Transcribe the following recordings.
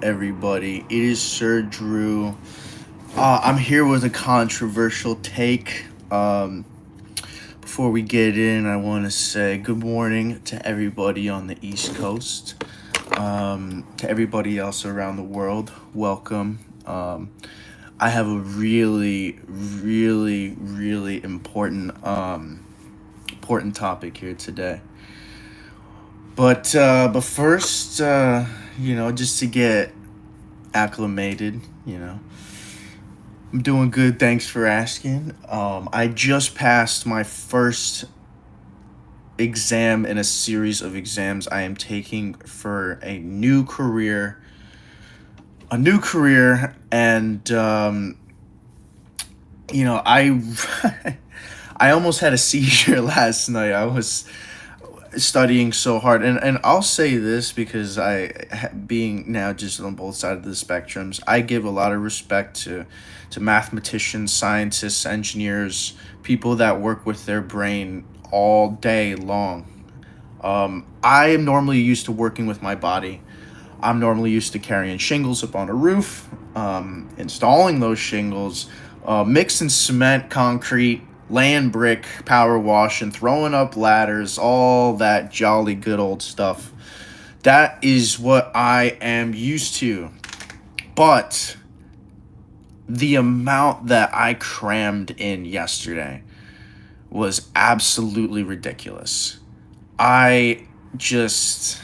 everybody? It is Sir Drew. I'm here with a controversial take. Before we get in, I want to say good morning to everybody on the East Coast. To everybody else around the world, welcome. I have a really important topic here today. But first, just to get acclimated, I'm doing good. Thanks for asking. I just passed my first exam in a series of exams I am taking for a new career, and I I almost had a seizure last night. I was studying so hard, and I'll say this because being now just on both sides of the spectrums, I give a lot of respect to mathematicians, scientists, engineers, people that work with their brain all day long. I am normally used to working with my body. I'm normally used to carrying shingles up on a roof, installing those shingles, mixing cement, concrete, laying brick, power wash, and throwing up ladders, all that jolly good old stuff. That is what I am used to. But the amount that I crammed in yesterday was absolutely ridiculous. I just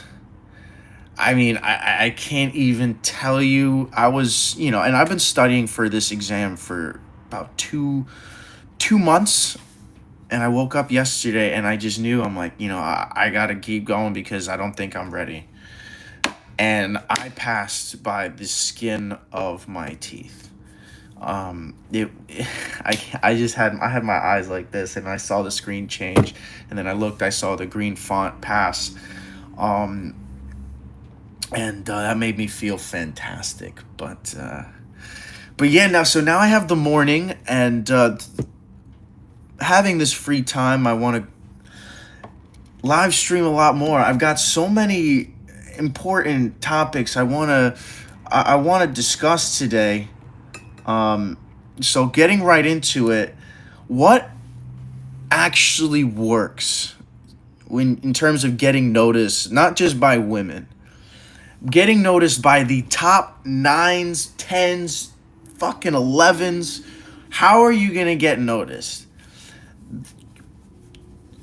I can't even tell you. I was, and I've been studying for this exam for about 2 months, and I woke up yesterday and I just knew, I'm like, I gotta keep going because I don't think I'm ready. And I passed by the skin of my teeth. It I had my eyes like this, and I saw the screen change, and then I saw the green font pass. Um, and That made me feel fantastic. But yeah, now I have the morning, and having this free time, I want to live stream a lot more. I've got so many important topics I want to discuss today. So getting right into it, what actually works when in terms of getting noticed, not just by women, getting noticed by the top nines, tens, fucking 11s. How are you gonna get noticed?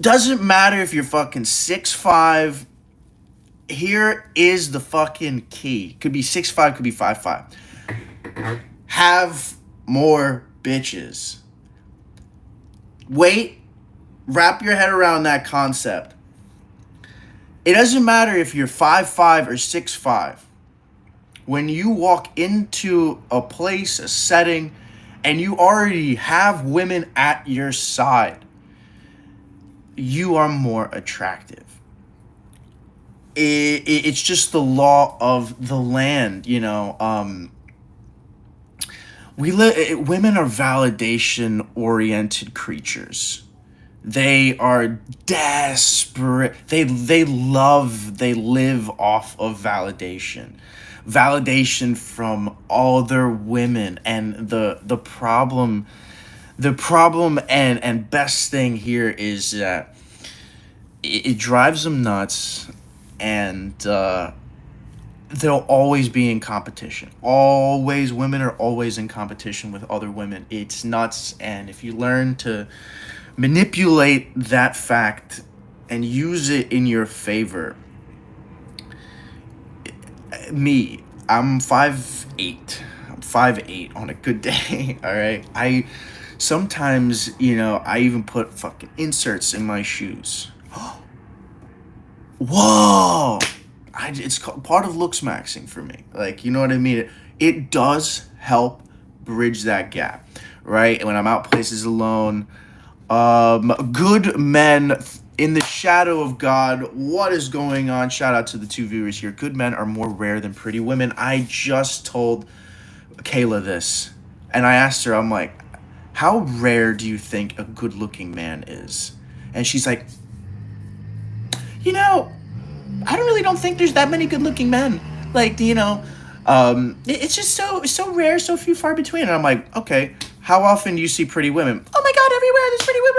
Doesn't matter if you're fucking 6'5". Here is the fucking key. Could be 6'5", could be 5'5". Have more bitches. Wait, wrap your head around that concept. It doesn't matter if you're 5'5" or 6'5". When you walk into a place, a setting, and you already have women at your side, you are more attractive. It's just the law of the land, women are validation oriented creatures. They are desperate. They live off of validation from other women. And the problem and best thing here is that it drives them nuts, and they'll always be in competition. Always, women are always in competition with other women. It's nuts. And if you learn to manipulate that fact and use it in your favor, I'm 5'8". I'm 5'8" on a good day. All right. I sometimes, I even put fucking inserts in my shoes. Whoa. It's part of looks maxing for me. Like, you know what I mean? It does help bridge that gap, right? When I'm out places alone, good men in the shadow of God. What is going on? Shout out to the two viewers here. Good men are more rare than pretty women. I just told Kayla this, and I asked her, I'm like, how rare do you think a good-looking man is? And she's like, I don't think there's that many good-looking men. Like, It's just so rare, so few far between. And I'm like, okay, how often do you see pretty women? Oh my god, everywhere there's pretty women.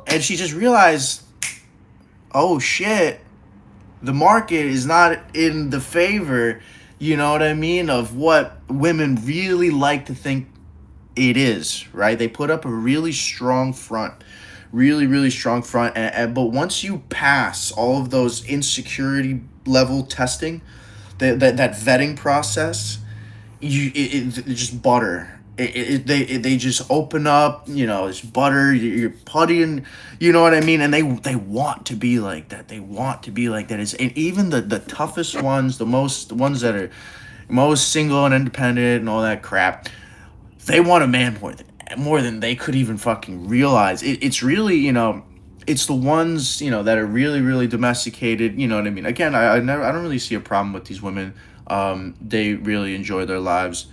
And she just realized, oh shit, the market is not in the favor, you know what I mean, of what women really like to think it is, right? They put up a really strong front, really strong front, but once you pass all of those insecurity level testing, that vetting process, it's just butter. They just open up, you know, it's butter. You're puttying, you know what I mean, and they want to be like that. They want to be like that. Is and even the toughest ones, the ones that are most single and independent and all that crap, they want a man more than they could even fucking realize. It's really, you know, it's the ones, you know, that are really domesticated, you know what I mean. Again, I don't really see a problem with these women. They really enjoy their lives.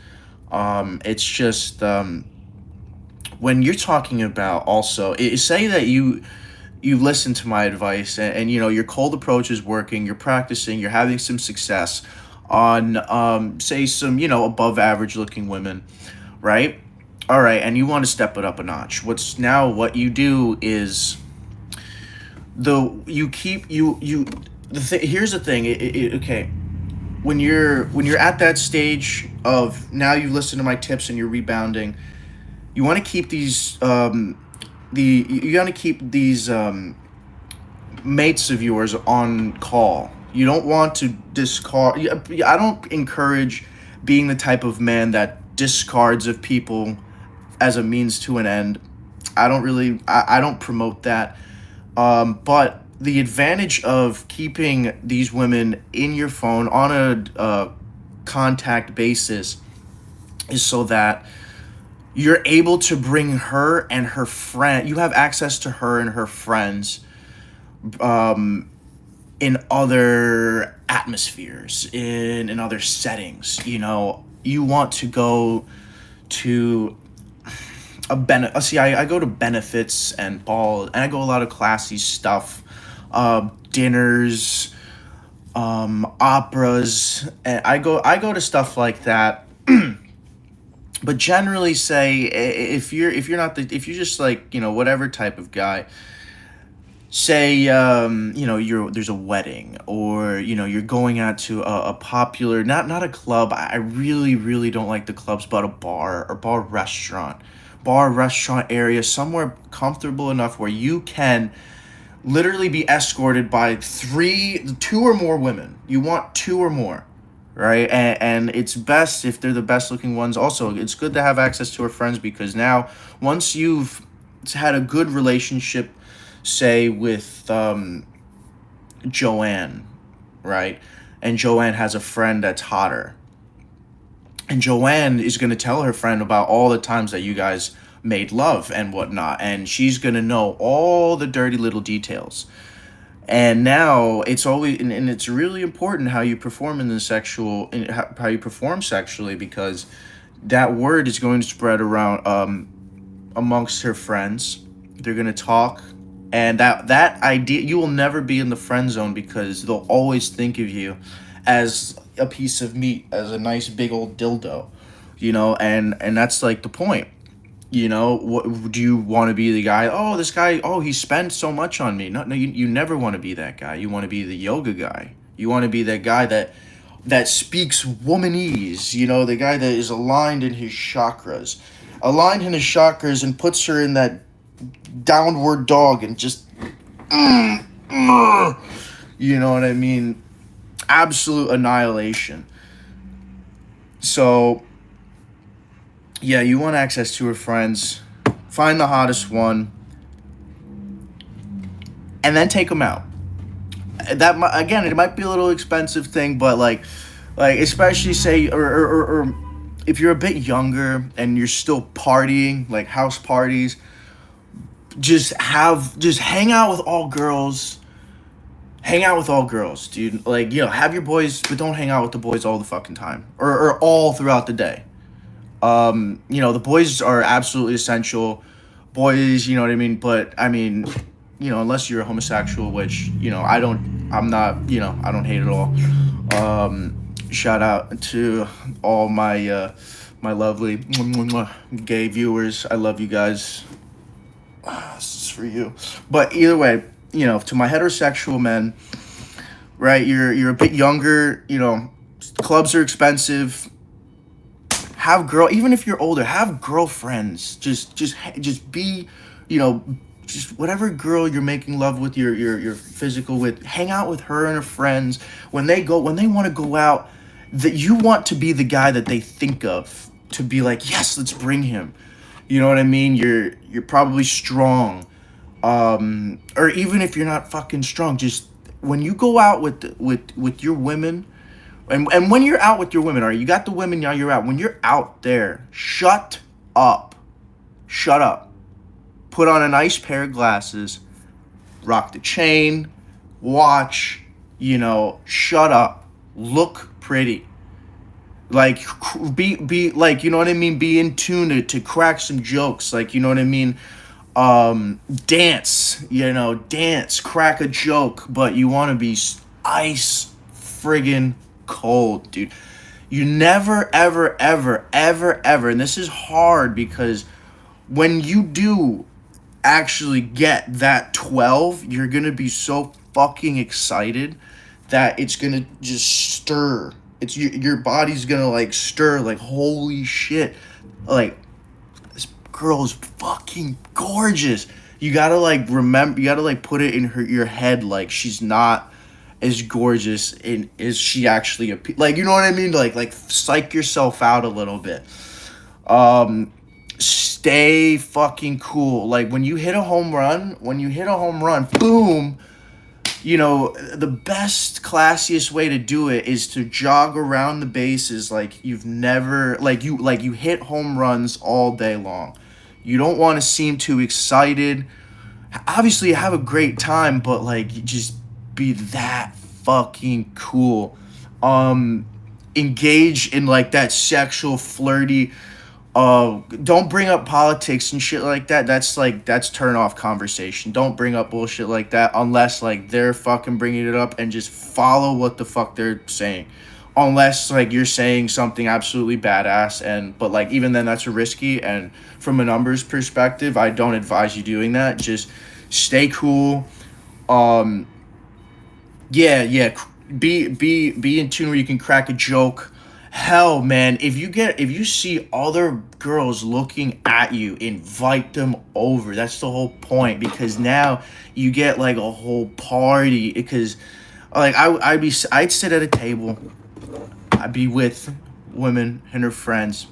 It's just, when you're talking about also, say that you listen to my advice, and you know your cold approach is working, you're practicing, you're having some success on, say, some, you know, above average looking women, right? All right, and you want to step it up a notch. What you do is, here's the thing. Okay, when you're at that stage of, now you've listened to my tips and you're rebounding, you want to keep these mates of yours on call. You don't want to discard. I don't encourage being the type of man that discards of people as a means to an end. I don't promote that. But the advantage of keeping these women in your phone on a contact basis is so that you're able to bring her and her friend. You have access to her and her friends, in other atmospheres, in other settings. You know, you want to go to see, I go to benefits and balls, and I go a lot of classy stuff, dinners, operas, and I go to stuff like that. But generally, say, if you're just like, you know, whatever type of guy, say, you know, there's a wedding, or you know, you're going out to a popular, not a club. I really don't like the clubs, but a bar restaurant area, somewhere comfortable enough where you can literally be escorted by two or more women. You want two or more, right? And it's best if they're the best looking ones. Also, it's good to have access to her friends, because now, once you've had a good relationship, say with Joanne, right? And Joanne has a friend that's hotter. And Joanne is going to tell her friend about all the times that you guys made love and whatnot. And she's going to know all the dirty little details. And now it's always, and it's really important how you perform how you perform sexually, because that word is going to spread around, amongst her friends. They're going to talk. And that idea, you will never be in the friend zone, because they'll always think of you as a piece of meat, as a nice big old dildo, you know, and that's like the point. You know, what do you want to be? The guy, oh, this guy, oh, he spent so much on me. No, you never want to be that guy. You want to be the yoga guy. You want to be that guy that speaks womanese, you know, the guy that is aligned in his chakras, and puts her in that downward dog, and just, you know what I mean? Absolute annihilation. So, yeah, you want access to her friends, find the hottest one, and then take them out. Again, it might be a little expensive thing, but like especially, say, or if you're a bit younger and you're still partying, like house parties, just hang out with all girls. Hang out with all girls, dude. Like, you know, have your boys, but don't hang out with the boys all the fucking time, or all throughout the day. You know, the boys are absolutely essential. Boys, you know what I mean? But I mean, you know, unless you're a homosexual, which, you know, I'm not, you know, I don't hate it all. Shout out to all my my lovely gay viewers. I love you guys. This is for you. But either way, to my heterosexual men, right? You're a bit younger. Clubs are expensive. Even if you're older, have girlfriends. Just be, you know, just whatever girl you're making love with, your physical with, hang out with her and her friends. When they want to go out, that you want to be the guy that they think of to be like, yes, let's bring him. You know what I mean? You're probably strong. Or even if you're not fucking strong, just when you go out with your women, and when you're out with your women, all right, you got the women, now you're out. When you're out there, shut up. Shut up. Put on a nice pair of glasses, rock the chain, watch, shut up. Look pretty. Like, be like, you know what I mean? Be in tune to crack some jokes. Like, you know what I mean? Dance, dance, crack a joke, but you want to be ice friggin' cold, dude. You never, ever, ever, ever, ever, and this is hard because when you do actually get that 12, you're gonna be so fucking excited that it's gonna just stir. Your body's gonna like stir, like, holy shit, like, girl is fucking gorgeous. You gotta like remember. You gotta like put it in your head like she's not as gorgeous in as she actually like, you know what I mean. Like psych yourself out a little bit. Stay fucking cool. Like when you hit a home run, boom. The best, classiest way to do it is to jog around the bases like you've never, you hit home runs all day long. You don't want to seem too excited. Obviously, have a great time, but like, just be that fucking cool. Engage in like that sexual flirty. Don't bring up politics and shit like that. That's turn off conversation. Don't bring up bullshit like that unless like they're fucking bringing it up, and just follow what the fuck they're saying. Unless like you're saying something absolutely badass, but like even then that's risky, and from a numbers perspective, I don't advise you doing that. Just stay cool. Yeah. Be in tune where you can crack a joke. Hell, man, if you see other girls looking at you, invite them over. That's the whole point, because now you get like a whole party. Because like I'd sit at a table, I'd be with women and her friends,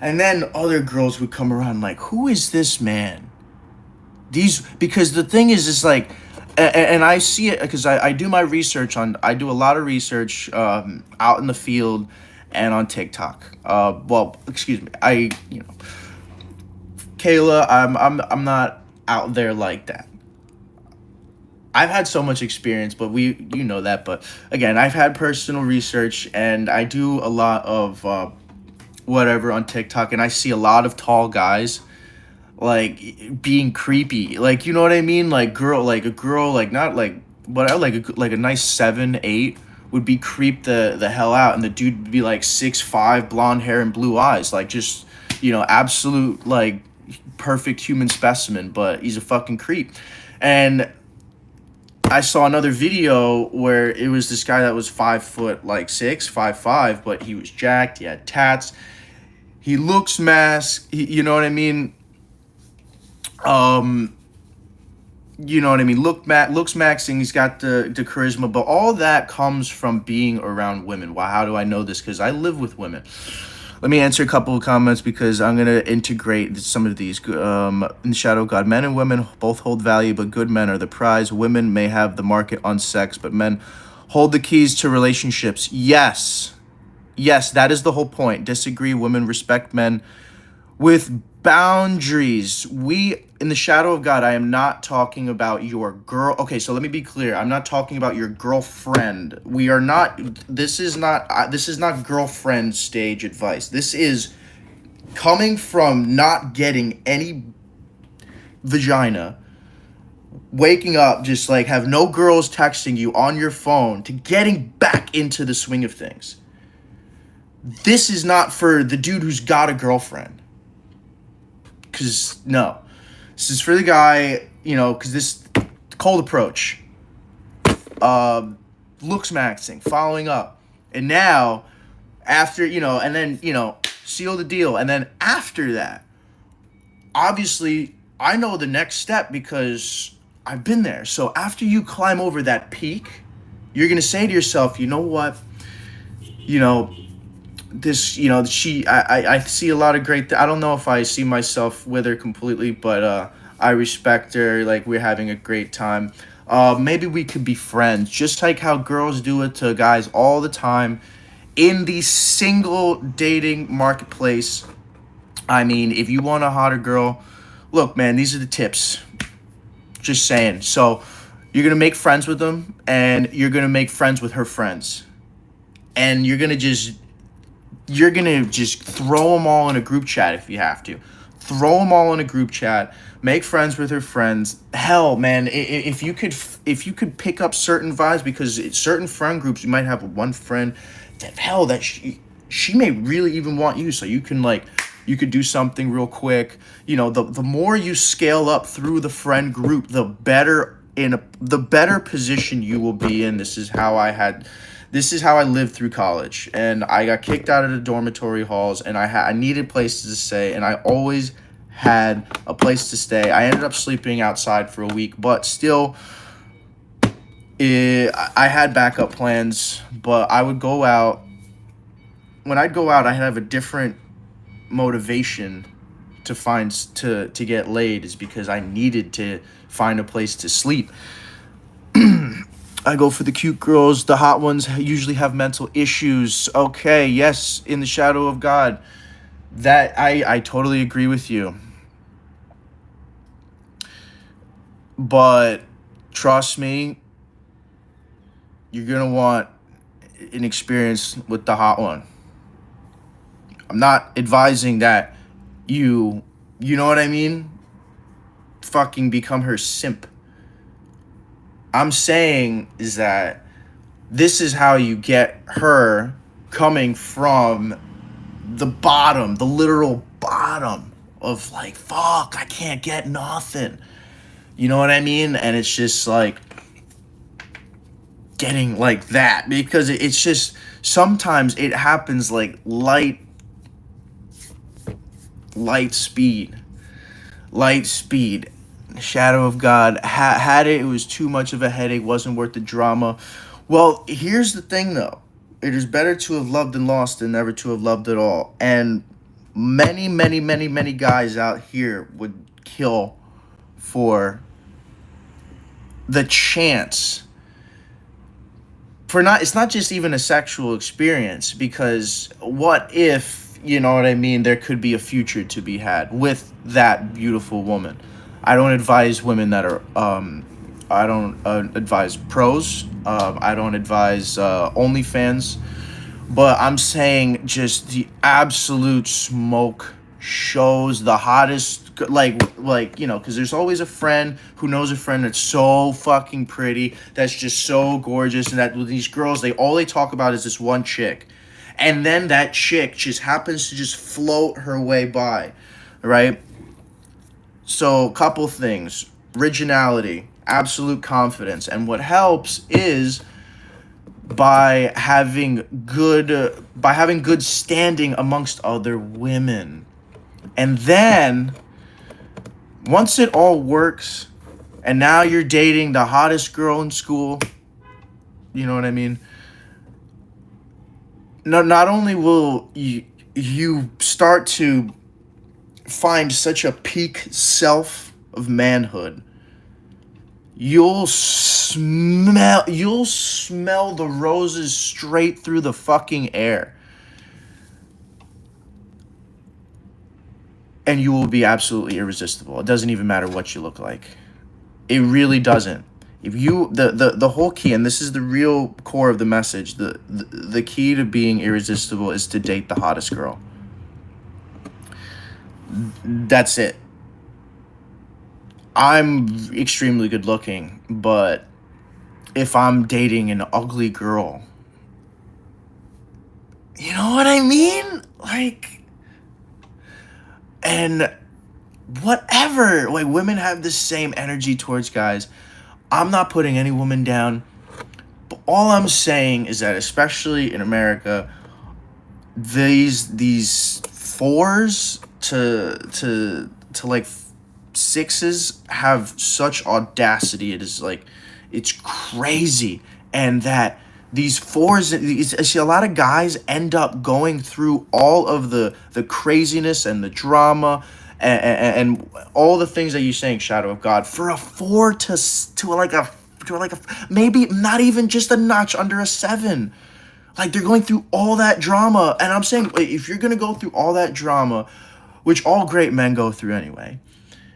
and then other girls would come around like, who is this man? Because the thing is like, and I see it because I do my research I do a lot of research out in the field and on TikTok. Excuse me, Kayla, I'm not out there like that. I've had so much experience, but you know that. But again, I've had personal research, and I do a lot of whatever on TikTok, and I see a lot of tall guys like being creepy, like, you know what I mean, like a girl like not like, but like a nice 7'8" would be creeped the hell out, and the dude would be like 6'5", blonde hair and blue eyes, like just absolute like perfect human specimen, but he's a fucking creep. And I saw another video where it was this guy that was 5'6", 5'5", but he was jacked, he had tats, he looks masked, you know what I mean. You know what I mean? Looks maxing. He's got the charisma, but all that comes from being around women. Why? How do I know this? Because I live with women. Let me answer a couple of comments because I'm gonna integrate some of these. In the shadow of God, men and women both hold value, but good men are the prize. Women may have the market on sex, but men hold the keys to relationships. Yes, that is the whole point. Disagree. Women respect men with boundaries. In the shadow of God, I am not talking about your girl. Okay, so let me be clear. I'm not talking about your girlfriend. This is not girlfriend stage advice. This is coming from not getting any vagina waking up, just like have no girls texting you on your phone, to getting back into the swing of things. This is not for the dude who's got a girlfriend. Because, no. This is for the guy, because this cold approach, looks maxing, following up. And now, after, and then, seal the deal. And then after that, obviously, I know the next step because I've been there. So after you climb over that peak, you're going to say to yourself, you know what? You know, I see a lot of I don't know if I see myself with her completely, but I respect her. Like, we're having a great time. Maybe we could be friends, just like how girls do it to guys all the time in the single dating marketplace. I mean, if you want a hotter girl, look, man, these are the tips. Just saying. So you're going to make friends with them, and you're going to make friends with her friends. And you're going to just throw them all in a group chat if you have to. Throw them all in a group chat. Make friends with her friends. Hell, man, if you could pick up certain vibes, because certain friend groups, you might have one friend that she may really even want you, so you could do something real quick. The more you scale up through the friend group, the better position you will be in. This is how I lived through college, and I got kicked out of the dormitory halls, and I needed places to stay, and I always had a place to stay. I ended up sleeping outside for a week, but still, I had backup plans. But I would go out. When I'd go out, I'd have a different motivation to get laid, is because I needed to find a place to sleep. I go for the cute girls. The hot ones usually have mental issues. Okay, yes, in the shadow of God. That I totally agree with you. But trust me, you're going to want an experience with the hot one. I'm not advising that you know what I mean? Fucking become her simp. I'm saying is that this is how you get her coming from the bottom, the literal bottom of like, fuck, I can't get nothing. You know what I mean? And it's just like getting like that, because it's just sometimes it happens like light speed. Shadow of God had it. It was too much of a headache. Wasn't worth the drama. Well, here's the thing, though. It is better to have loved and lost than never to have loved at all. And many, many, many, many guys out here would kill for the chance. It's not just even a sexual experience, because what if, you know what I mean, there could be a future to be had with that beautiful woman. I don't advise women that are, I don't advise pros. I don't advise OnlyFans. But I'm saying just the absolute smoke shows, the hottest, because there's always a friend who knows a friend that's so fucking pretty, that's just so gorgeous, and that with these girls, all they talk about is this one chick. And then that chick just happens to just float her way by, right? So, couple things. Originality, absolute confidence. And what helps is by having good standing amongst other women. And then once it all works, and now you're dating the hottest girl in school, you know what I mean? Not only will you start to find such a peak self of manhood, you'll smell the roses straight through the fucking air. And you will be absolutely irresistible. It doesn't even matter what you look like. It really doesn't. If you the whole key, and this is the real core of the message, the key to being irresistible is to date the hottest girl. That's it. I'm extremely good looking, but if I'm dating an ugly girl, you know what I mean? Like, and whatever. Like, women have the same energy towards guys. I'm not putting any woman down. But all I'm saying is that, especially in America, these fours to like sixes have such audacity. It is like, it's crazy. And that these fours, I see a lot of guys end up going through all of the craziness and the drama and all the things that you're saying, Shadow of God, for a four to like a maybe not even just a notch under a seven. Like, they're going through all that drama, and I'm saying, like, if you're gonna go through all that drama, which all great men go through anyway,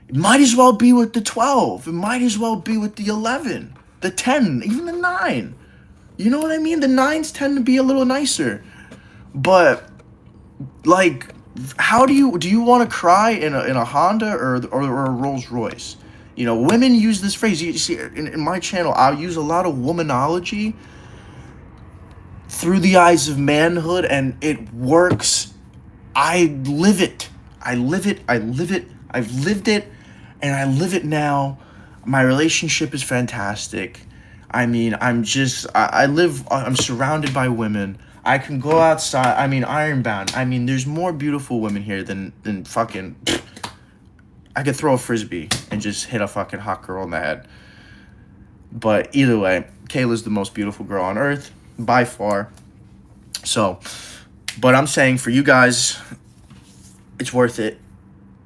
it might as well be with the 12. It might as well be with the 11, the 10, even the 9. You know what I mean? The 9s tend to be a little nicer. But, like, how do you want to cry in a Honda or a Rolls Royce? You know, women use this phrase. You see, in my channel, I'll use a lot of womanology through the eyes of manhood, and it works. I live it. I live it. I live it. I've lived it, and I live it now. My relationship is fantastic. I mean, I'm surrounded by women. I can go outside. I mean, Ironbound. I mean, there's more beautiful women here than fucking. I could throw a frisbee and just hit a fucking hot girl in the head. But either way, Kayla's the most beautiful girl on earth, by far. So, but I'm saying for you guys, it's worth it.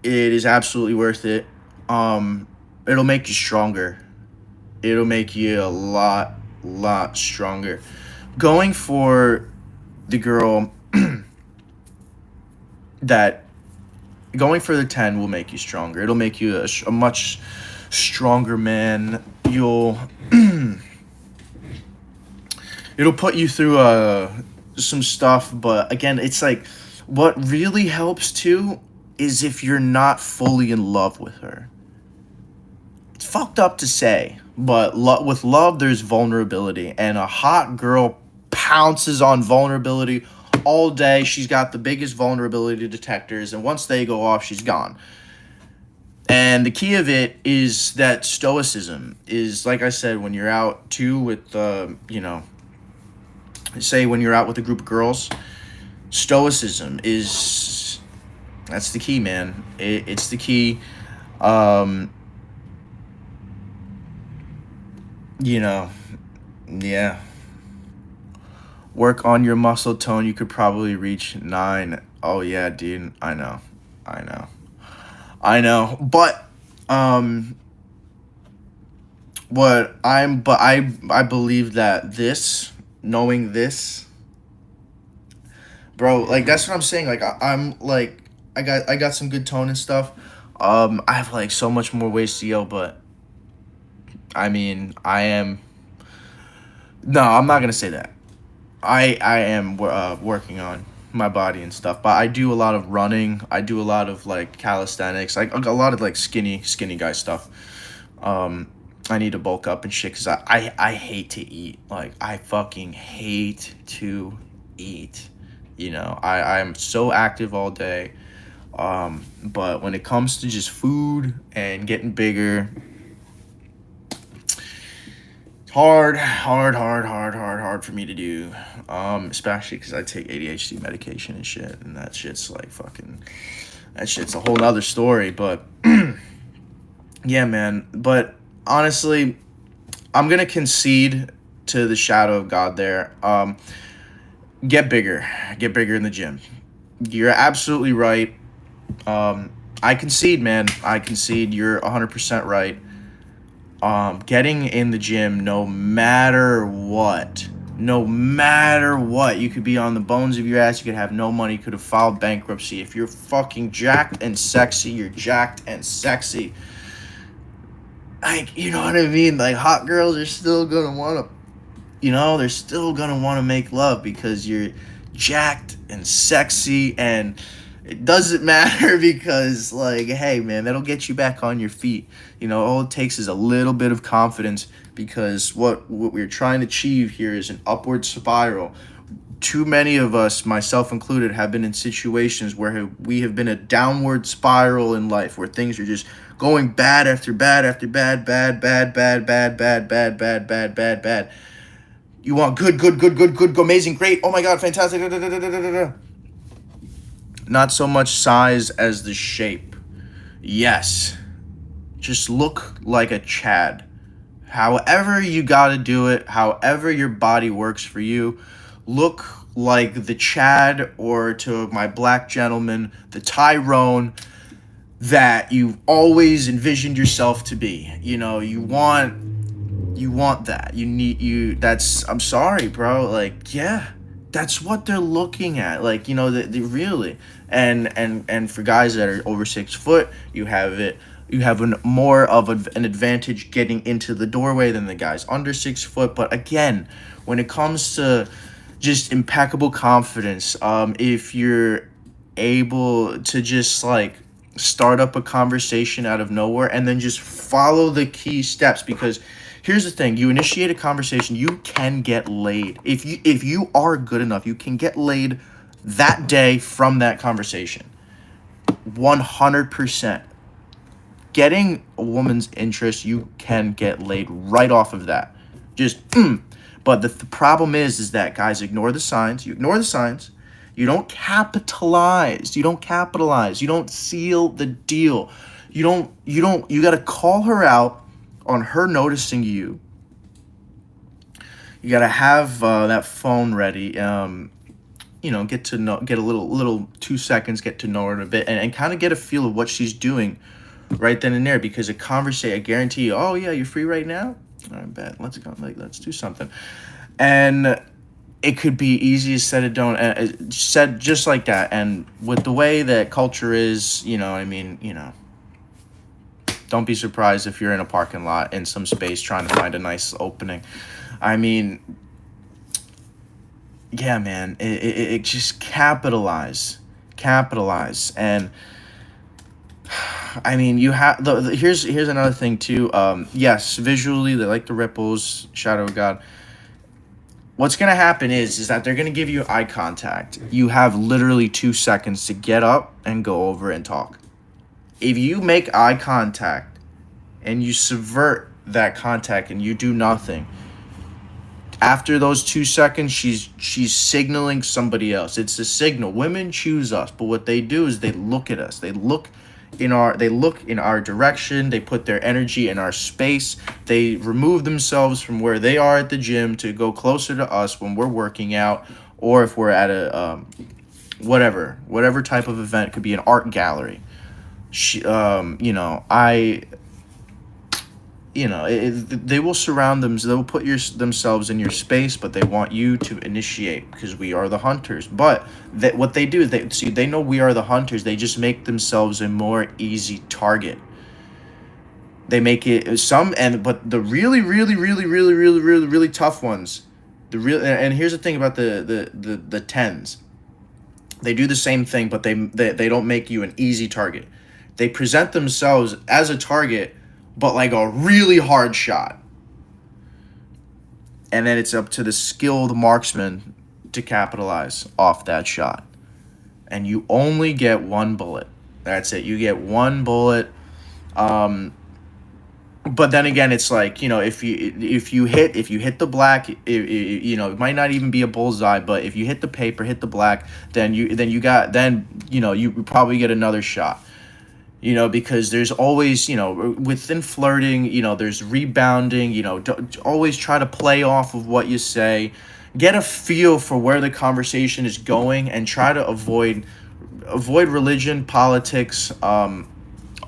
It is absolutely worth it. It'll make you stronger. It'll make you a lot stronger. Going for the girl going for the 10 will make you stronger. It'll make you a much stronger man. It'll put you through some stuff, but again, it's like, what really helps too is if you're not fully in love with her. It's fucked up to say, but with love there's vulnerability, and a hot girl pounces on vulnerability all day. She's got the biggest vulnerability detectors, and once they go off, she's gone. And the key of it is that stoicism is, like I said, when you're out too with say when you're out with a group of girls, stoicism is, that's the key, man. It's the key. Yeah. Work on your muscle tone. You could probably reach 9. Oh yeah, dude. I know. But I believe that knowing this, bro, like, that's what I'm saying. Like, I'm like, I got some good tone and stuff. I have like so much more ways to go, but I mean, I'm not gonna say that. I am working on my body and stuff, but I do a lot of running. I do a lot of like calisthenics, like a lot of like skinny guy stuff. I need to bulk up and shit, because I hate to eat. Like, I fucking hate to eat. You know, I'm so active all day. But when it comes to just food and getting bigger, it's hard for me to do. Especially because I take ADHD medication and shit, and that shit's a whole nother story. But yeah, man. But honestly, I'm gonna concede to the Shadow of God there. Get bigger in the gym. You're absolutely right. I concede, man. You're 100% right. Getting in the gym, no matter what, you could be on the bones of your ass, you could have no money, you could have filed bankruptcy. If you're fucking jacked and sexy, you're jacked and sexy. Like, you know what I mean? Like, hot girls are still gonna want to, they're still gonna want to make love because you're jacked and sexy, and It doesn't matter because, like, hey, man, that'll get you back on your feet. All it takes is a little bit of confidence because what we're trying to achieve here is an upward spiral. Too many of us, myself included, have been in situations where we have been a downward spiral in life where things are just going bad after bad after bad, bad, bad, bad, bad, bad, bad, bad, bad, bad, bad. You want good, good, good, good, good, amazing, great. Oh my God, fantastic. Da, da, da, da, da, da, da. Not so much size as the shape. Yes. Just look like a Chad. However you gotta do it, however your body works for you, look like the Chad, or to my black gentleman, the Tyrone that you've always envisioned yourself to be. You want that. That's, I'm sorry, bro. Like, yeah, that's what they're looking at. Like, they really, and for guys that are over 6 foot, you have more of an advantage getting into the doorway than the guys under 6 foot. But again, when it comes to just impeccable confidence, if you're able to just like start up a conversation out of nowhere and then just follow the key steps, because here's the thing: you initiate a conversation, you can get laid. If you are good enough, you can get laid that day from that conversation. 100%. Getting a woman's interest, you can get laid right off of that. But the problem is that guys ignore the signs. You ignore the signs. You don't capitalize. You don't seal the deal. You got to call her out on her noticing you. You got to have that phone ready. Get a little 2 seconds, get to know her a bit, and kind of get a feel of what she's doing right then and there, because a conversation, I guarantee you, oh yeah, you're free right now? All right, bet. Let's go. Like, let's do something. And it could be easy as said said just like that. And with the way that culture is, don't be surprised if you're in a parking lot in some space trying to find a nice opening. I mean, yeah, man, it just capitalize. And I mean, you have here's another thing too. Yes, visually they like the ripples, shadow of God. What's gonna happen is that they're gonna give you eye contact. You have literally 2 seconds to get up and go over and talk. If you make eye contact and you subvert that contact and you do nothing, after those 2 seconds, she's signaling somebody else. It's a signal. Women choose us, but what they do is they look at us. They look in our direction. They put their energy in our space. They remove themselves from where they are at the gym to go closer to us when we're working out, or if we're at a whatever type of event. It could be an art gallery. They will surround them. They will put themselves in your space, but they want you to initiate, because we are the hunters. But what they do is they know we are the hunters. They just make themselves a more easy target. They make it but the really, really, really, really, really, really, really tough ones, and here's the thing about the tens. They do the same thing, but they don't make you an easy target. They present themselves as a target, but like a really hard shot. And then it's up to the skilled marksman to capitalize off that shot. And you only get one bullet. That's it. You get one bullet. But then again, it's like, if you hit the black, it might not even be a bullseye, but if you hit the paper, hit the black, then you probably get another shot. Because there's always, within flirting, there's rebounding, always try to play off of what you say, get a feel for where the conversation is going, and try to avoid religion, politics,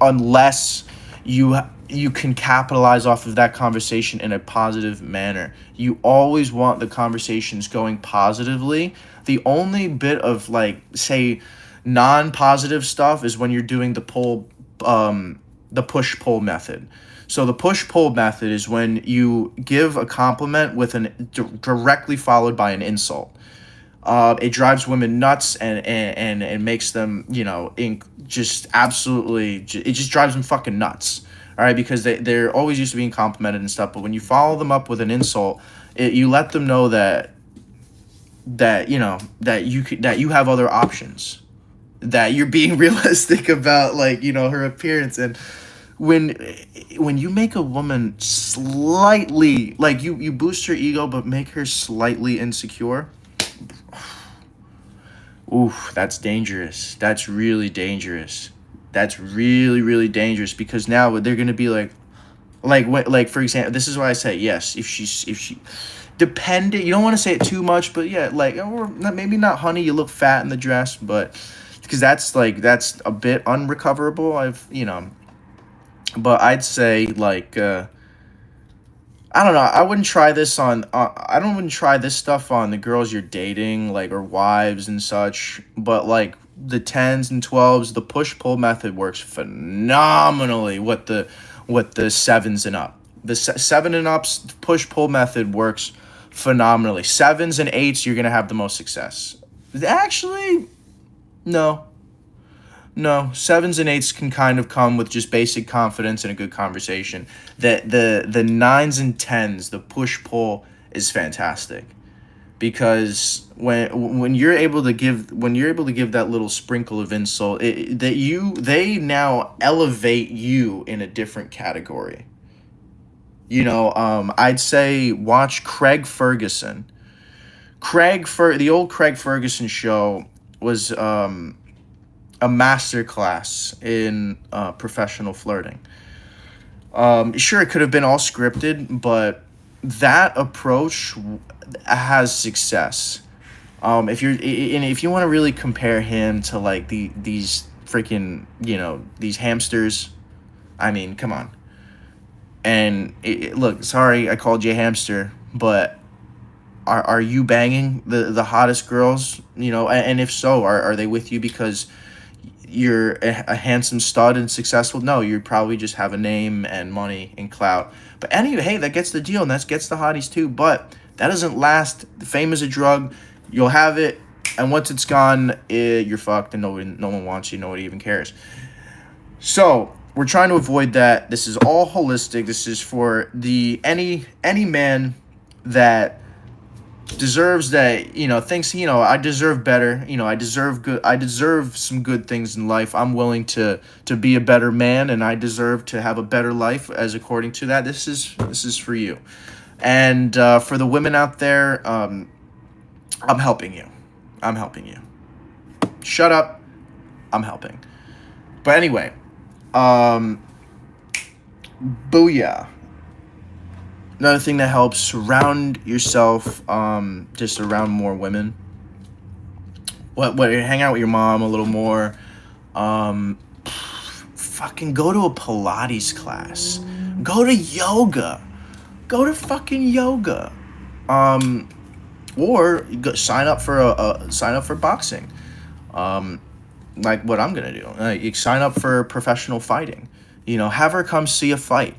unless you can capitalize off of that conversation in a positive manner. You always want the conversations going positively. The only bit of, like, say, non-positive stuff is when you're doing the push-pull method. So the push-pull method is when you give a compliment with directly followed by an insult. It drives women nuts, and makes them, just absolutely. It just drives them fucking nuts. All right, because they're always used to being complimented and stuff, but when you follow them up with an insult, you let them know that you have other options, that you're being realistic about, like, her appearance. And when you make a woman slightly, like, you boost her ego but make her slightly insecure. Ooh, that's dangerous. That's really dangerous. That's really, really dangerous, because now they're gonna be like, for example, this is why I say yes. If she, depending, you don't want to say it too much, but yeah, like, or maybe not, honey, you look fat in the dress, but because that's a bit unrecoverable. But I'd say, like, I don't know. I wouldn't try this on. I don't wouldn't try this stuff on the girls you're dating, like, or wives and such. But, like, the tens and 12s, the push pull method works phenomenally. What the sevens and up, the seven and ups push pull method works phenomenally. Sevens and eights, you're gonna have the most success. Actually, no. No, sevens and eights can kind of come with just basic confidence and a good conversation. The nines and tens, the push pull is fantastic, because when you're able to give that little sprinkle of insult, they now elevate you in a different category. I'd say watch Craig Ferguson. The old Craig Ferguson show was a master class in professional flirting. Sure, it could have been all scripted, but that approach has success. If you want to really compare him to, like, these freaking, these hamsters, I mean, come on. And look, sorry I called you a hamster, but are you banging the hottest girls? And if so, are they with you because you're a handsome stud and successful? No, you probably just have a name and money and clout. But anyway, hey, that gets the deal, and that gets the hotties too. But that doesn't last. Fame is a drug. You'll have it, and once it's gone, you're fucked, and no one wants you. Nobody even cares. So we're trying to avoid that. This is all holistic. This is for any man that deserves that, thinks, I deserve better, I deserve some good things in life. I'm willing to be a better man, and I deserve to have a better life, as according to that. This is for you. And for the women out there, I'm helping you. Shut up. I'm helping. But anyway, booyah. Another thing that helps, surround yourself just around more women. Hang out with your mom a little more. Fucking go to a Pilates class. Go to yoga. Go to fucking yoga. Or sign up for boxing. Like what I'm gonna do. You sign up for professional fighting. Have her come see a fight.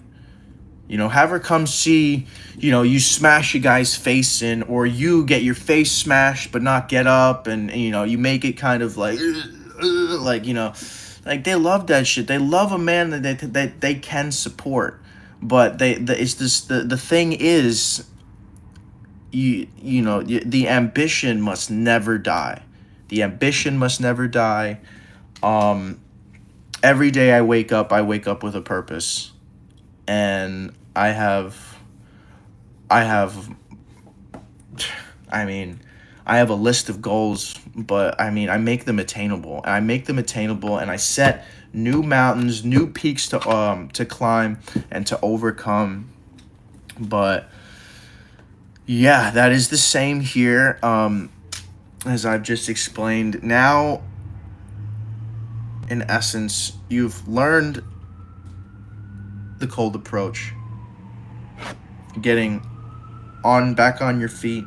Have her come see, you smash a guy's face in, or you get your face smashed but not get up, and you make it kind of like, like, they love that shit. They love a man that they can support. But it's this, the thing is, the ambition must never die. The ambition must never die. Every day I wake up with a purpose. And I have a list of goals, but I make them attainable. And I set new mountains, new peaks to climb and to overcome. But yeah, that is the same here, as I've just explained. Now, in essence, you've learned the cold approach, getting back on your feet.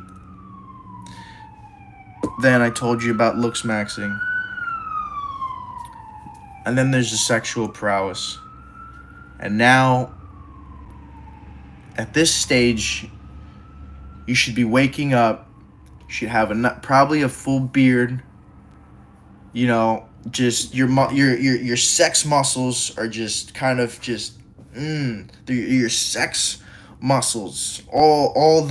Then I told you about looks maxing, and then there's the sexual prowess. And now, at this stage, you should be waking up, should have probably a full beard. You know, just your sex muscles are just kind of just your sex muscles. All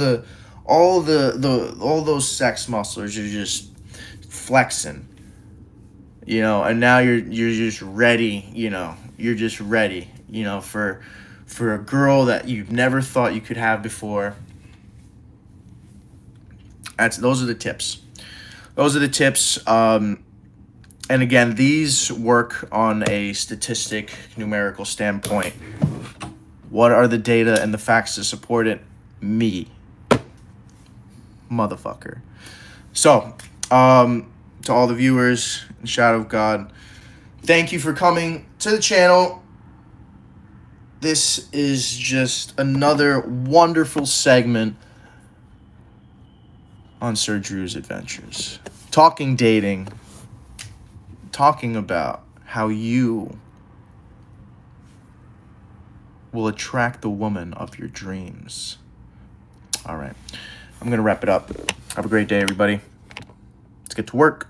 those sex muscles are just flexing. You know, and now you're just ready. You know, you're just ready. You know, for a girl that you've never thought you could have before. Those are the tips. Those are the tips. And again, these work on a statistic, numerical standpoint. What are the data and the facts to support it? Me, motherfucker. So, to all the viewers in Shadow of God, thank you for coming to the channel. This is just another wonderful segment on Sir Drew's Adventures. Talking dating. Talking about how you will attract the woman of your dreams. All right. I'm going to wrap it up. Have a great day, everybody. Let's get to work.